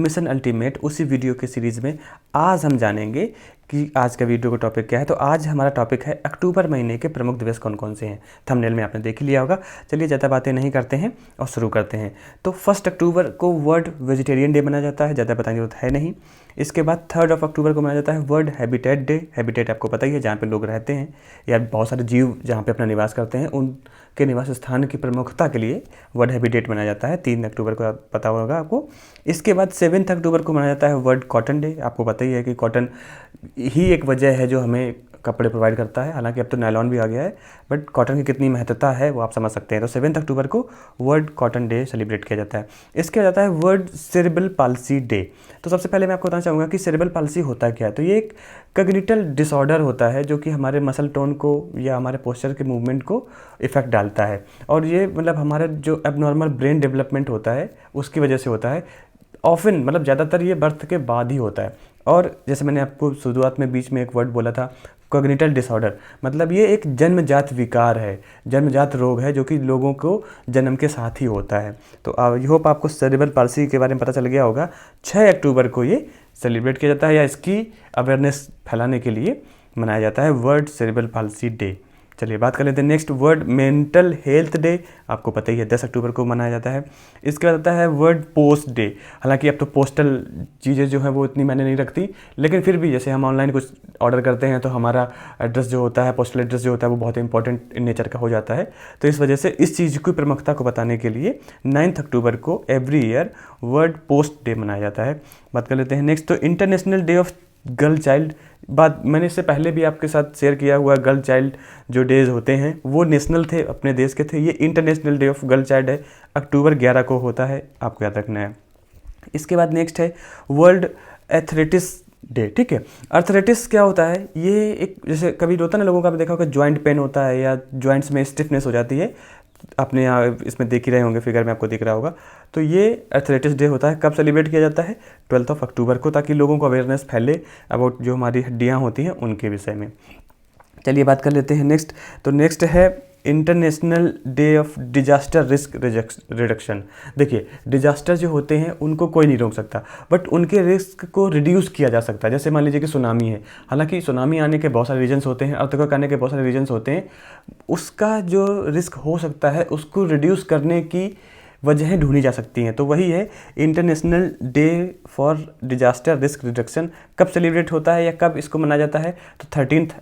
Mission ultimate उसी video के series में आज हम जानेंगे कि आज का वीडियो का टॉपिक क्या है। तो आज हमारा टॉपिक है अक्टूबर महीने के प्रमुख दिवस कौन कौन से हैं। थंबनेल में आपने देख ही लिया होगा। चलिए ज़्यादा बातें नहीं करते हैं और शुरू करते हैं। तो 1 अक्टूबर को वर्ल्ड वेजिटेरियन डे मनाया जाता है, ज़्यादा बताने की जरूरत है नहीं। इसके बाद 3 अक्टूबर को मनाया जाता है वर्ल्ड हैबिटेट डे। हैबिटेट आपको पता ही है, जहाँ पे लोग रहते हैं या बहुत सारे जीव जहाँ पे अपना निवास करते हैं उनके निवास स्थान की प्रमुखता के लिए वर्ल्ड हैबिटेट मनाया जाता है। 3 अक्टूबर को पता होगा आपको। इसके बाद 7 अक्टूबर को मनाया जाता है वर्ल्ड कॉटन डे। आपको पता ही है कि कॉटन ही एक वजह है जो हमें कपड़े प्रोवाइड करता है। हालांकि अब तो नायलॉन भी आ गया है, बट कॉटन की कितनी महत्वता है वो आप समझ सकते हैं। तो 7 अक्टूबर को वर्ल्ड कॉटन डे सेलिब्रेट किया जाता है। इसके बाद आता है वर्ल्ड सेरेब्रल पाल्सी डे। तो सबसे पहले मैं आपको बताना चाहूँगा कि सेरेब्रल पाल्सी होता क्या है। तो ये एक कॉग्निटिव डिसऑर्डर होता है जो कि हमारे मसल टोन को या हमारे पोस्चर के मूवमेंट को इफेक्ट डालता है। और ये मतलब हमारा जो एबनॉर्मल ब्रेन डेवलपमेंट होता है उसकी वजह से होता है। ऑफन मतलब ज़्यादातर ये बर्थ के बाद ही होता है। और जैसे मैंने आपको शुरुआत में बीच में एक वर्ड बोला था कॉग्निटिव डिसऑर्डर, मतलब ये एक जन्मजात विकार है, जन्मजात रोग है जो कि लोगों को जन्म के साथ ही होता है। तो आई होप आपको सेरेब्रल पाल्सी के बारे में पता चल गया होगा। 6 अक्टूबर को ये सेलिब्रेट किया जाता है या इसकी अवेयरनेस फैलाने के लिए मनाया जाता है वर्ल्ड सेरेब्रल पाल्सी डे। चलिए बात कर लेते हैं next world mental health day. आपको पता ही है 10 अक्टूबर को मनाया जाता है। इसके बाद आता है वर्ल्ड पोस्ट डे। हालांकि अब तो पोस्टल चीज़ें जो हैं वो इतनी मायने नहीं रखती, लेकिन फिर भी जैसे हम ऑनलाइन कुछ ऑर्डर करते हैं तो हमारा एड्रेस जो होता है, पोस्टल एड्रेस जो होता है वो बहुत इंपॉर्टेंट इन नेचर का हो जाता है। तो इस वजह से इस चीज़ की प्रमुखता को बताने के लिए 9 अक्टूबर को every year world post day मनाया जाता है। बात कर लेते हैं नेक्स्ट तो international day of girl child. बात मैंने इससे पहले भी आपके साथ शेयर किया हुआ, गर्ल चाइल्ड जो डेज होते हैं वो नेशनल थे, अपने देश के थे। ये international day of girl child है, अक्टूबर 11 को होता है, आपको याद रखना है। इसके बाद नेक्स्ट है वर्ल्ड एथलेटिक्स डे। ठीक है, एथलेटिक्स क्या होता है, ये एक जैसे कभी होता है ना लोगों का, देखा होगा जॉइंट पेन होता है या जॉइंट्स में स्टिफनेस हो जाती है, आपने यहाँ इसमें देख ही रहे होंगे, फिगर में आपको दिख रहा होगा। तो ये एथलेटिक्स डे होता है, कब सेलिब्रेट किया जाता है 12 अक्टूबर को, ताकि लोगों को अवेयरनेस फैले अबाउट जो हमारी हड्डियाँ होती हैं उनके विषय में। चलिए बात कर लेते हैं नेक्स्ट। तो नेक्स्ट है international day of disaster risk reduction. देखिए डिजास्टर जो होते हैं उनको कोई नहीं रोक सकता, बट उनके रिस्क को रिड्यूस किया जा सकता है। जैसे मान लीजिए कि सुनामी है, हालांकि सुनामी आने के बहुत सारे रीजन्स होते हैं, अर्थक्वेक आने के बहुत सारे रीजन्स होते हैं, उसका जो रिस्क हो सकता है उसको रिड्यूस करने की वजहें ढूंढी जा सकती हैं। तो वही है international day for disaster risk reduction. कब सेलिब्रेट होता है या कब इसको मनाया जाता है, तो 13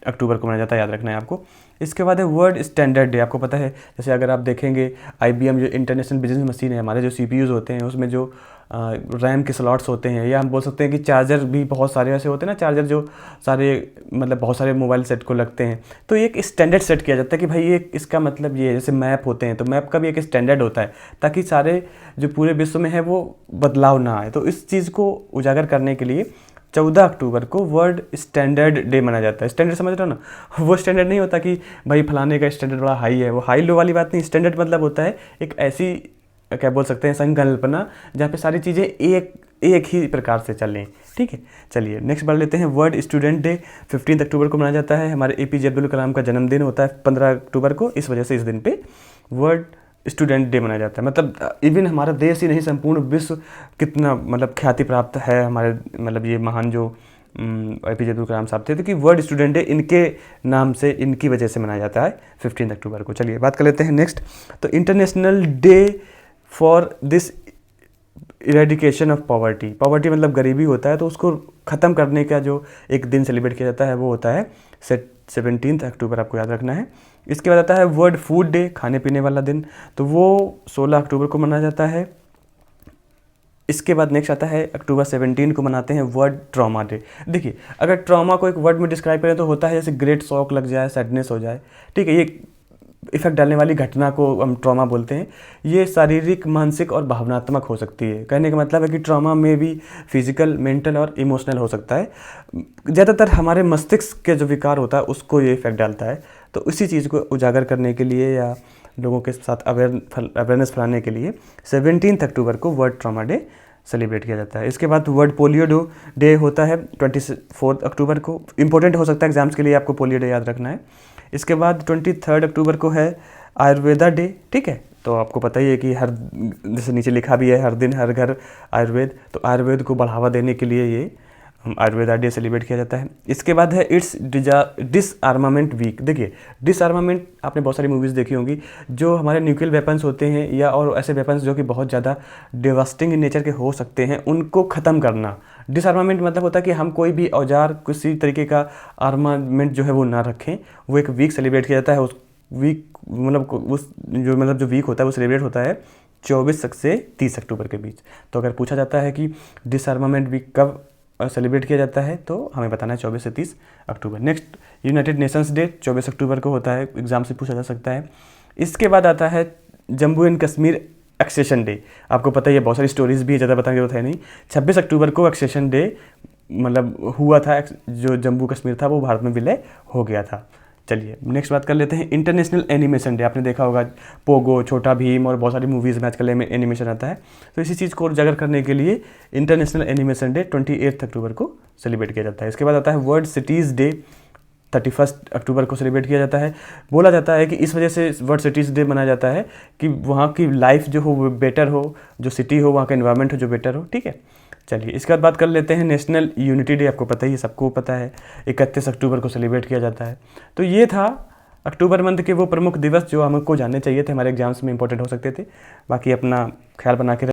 अक्टूबर को मनाया जाता है, याद रखना है आपको। इसके बाद है वर्ल्ड स्टैंडर्ड डे। आपको पता है जैसे अगर आप देखेंगे IBM जो इंटरनेशनल बिजनेस मशीन है, हमारे जो CPUs होते हैं उसमें जो रैम के स्लॉट्स होते हैं, या हम बोल सकते हैं कि चार्जर भी बहुत सारे ऐसे होते हैं ना, चार्जर जो सारे मतलब बहुत सारे मोबाइल सेट को लगते हैं। तो एक स्टैंडर्ड सेट किया जाता है कि भाई ये इसका मतलब ये, जैसे मैप होते हैं तो मैप का भी एक स्टैंडर्ड होता है ताकि सारे जो पूरे विश्व में है वो बदलाव ना आए। तो इस चीज़ को उजागर करने के लिए 14 अक्टूबर को वर्ल्ड स्टैंडर्ड डे मनाया जाता है। स्टैंडर्ड समझ रहे हो ना, वो स्टैंडर्ड नहीं होता कि भाई फलाने का स्टैंडर्ड बड़ा हाई है, वो हाई लो वाली बात नहीं। स्टैंडर्ड मतलब होता है एक ऐसी क्या बोल सकते हैं संकल्पना जहाँ पे सारी चीज़ें एक ही प्रकार से चलें। ठीक है, चलिए नेक्स्ट बढ़ लेते हैं वर्ल्ड स्टूडेंट डे। 15 अक्टूबर को मनाया जाता है। हमारे APJ अब्दुल कलाम का जन्मदिन होता है 15 अक्टूबर को, इस वजह से इस दिन पे वर्ल्ड स्टूडेंट डे मनाया जाता है। मतलब इवन हमारा देश ही नहीं, संपूर्ण विश्व कितना मतलब ख्याति प्राप्त है हमारे, मतलब ये महान जो APJ अब्दुल कलाम साहब थे, तो कि वर्ल्ड स्टूडेंट डे इनके नाम से, इनकी वजह से मनाया जाता है 15 अक्टूबर को। चलिए बात कर लेते हैं नेक्स्ट। तो international day for this eradication of poverty. Poverty मतलब गरीबी होता है, तो उसको ख़त्म करने का जो एक दिन सेलिब्रेट किया जाता है वो होता है 17 अक्टूबर, आपको याद रखना है। इसके बाद आता है वर्ल्ड फूड डे, खाने पीने वाला दिन, तो वो 16 अक्टूबर को मनाया जाता है। इसके बाद नेक्स्ट आता है अक्टूबर 17 को मनाते हैं वर्ल्ड ट्रॉमा डे। देखिए अगर ट्रॉमा को एक वर्ड में डिस्क्राइब करें तो होता है जैसे ग्रेट शॉक लग जाए, सैडनेस हो जाए। ठीक है, ये इफेक्ट डालने वाली घटना को हम ट्रॉमा बोलते हैं। ये शारीरिक, मानसिक और भावनात्मक हो सकती है। कहने का मतलब है कि ट्रॉमा में भी फिजिकल, मेंटल और इमोशनल हो सकता है। ज़्यादातर हमारे मस्तिष्क के जो विकार होता है उसको ये इफेक्ट डालता है। तो इसी चीज़ को उजागर करने के लिए या लोगों के साथ अवेयरनेस फैलाने के लिए 17 अक्टूबर को वर्ल्ड ट्रॉमा डे सेलिब्रेट किया जाता है। इसके बाद वर्ल्ड पोलियो डे होता है 24 अक्टूबर को। इंपॉर्टेंट हो सकता है एग्जाम्स के लिए, आपको पोलियो डे याद रखना है। इसके बाद 23 अक्टूबर को है आयुर्वेदा डे। ठीक है, तो आपको पता ही है कि हर, जैसे नीचे लिखा भी है, हर दिन हर घर आयुर्वेद, तो आयुर्वेद को बढ़ावा देने के लिए ये आयुर्वेदा डे सेलिब्रेट किया जाता है। इसके बाद है इट्स डिसआर्मामेंट वीक। देखिए डिसआर्मामेंट आपने बहुत सारी मूवीज़ देखी होंगी, जो हमारे न्यूक्लियर वेपन्स होते हैं या और ऐसे वेपन्स जो कि बहुत ज़्यादा डिवास्टिंग इन नेचर के हो सकते हैं, उनको ख़त्म करना। डिसआर्मामेंट मतलब होता है कि हम कोई भी औजार, किसी तरीके का आर्मामेंट जो है वो ना रखें। वो एक वीक सेलिब्रेट किया जाता है। उस वीक मतलब जो वीक होता है वो सेलिब्रेट होता है 24 से 30 अक्टूबर के बीच। तो अगर पूछा जाता है कि डिसआर्मामेंट वीक कब सेलिब्रेट किया जाता है, तो हमें बताना है 24 से 30 अक्टूबर। नेक्स्ट यूनाइटेड नेशंस डे 24 अक्टूबर को होता है, एग्जाम से पूछा जा सकता है। इसके बाद आता है Jammu and Kashmir accession day. आपको पता ही है, बहुत सारी स्टोरीज भी है, ज़्यादा बताने की जरूरत है नहीं। 26 अक्टूबर को एक्सेशन डे मतलब हुआ था, जो जम्मू कश्मीर था वो भारत में विलय हो गया था। चलिए नेक्स्ट बात कर लेते हैं इंटरनेशनल एनिमेशन डे। आपने देखा होगा पोगो, छोटा भीम और बहुत सारी मूवीज़ में आजकल एनिमेशन आता है। तो इसी चीज़ को उजागर करने के लिए इंटरनेशनल एनिमेशन डे 28 अक्टूबर को सेलिब्रेट किया जाता है। इसके बाद आता है वर्ल्ड सिटीज़ डे, 31 अक्टूबर को सेलिब्रेट किया जाता है। बोला जाता है कि इस वजह से वर्ल्ड सिटीज़ डे मनाया जाता है कि वहाँ की लाइफ जो हो वो बेटर हो, जो सिटी हो वहाँ का एनवायरनमेंट हो जो बेटर हो। ठीक है, चलिए इसके बाद बात कर लेते हैं नेशनल यूनिटी डे। आपको पता ही है, सबको पता है, 31 अक्टूबर को सेलिब्रेट किया जाता है। तो ये था अक्टूबर मंथ के वो प्रमुख दिवस जो हमको जानने चाहिए थे, हमारे एग्जाम्स में इंपॉर्टेंट हो सकते थे। बाकी अपना ख्याल बना के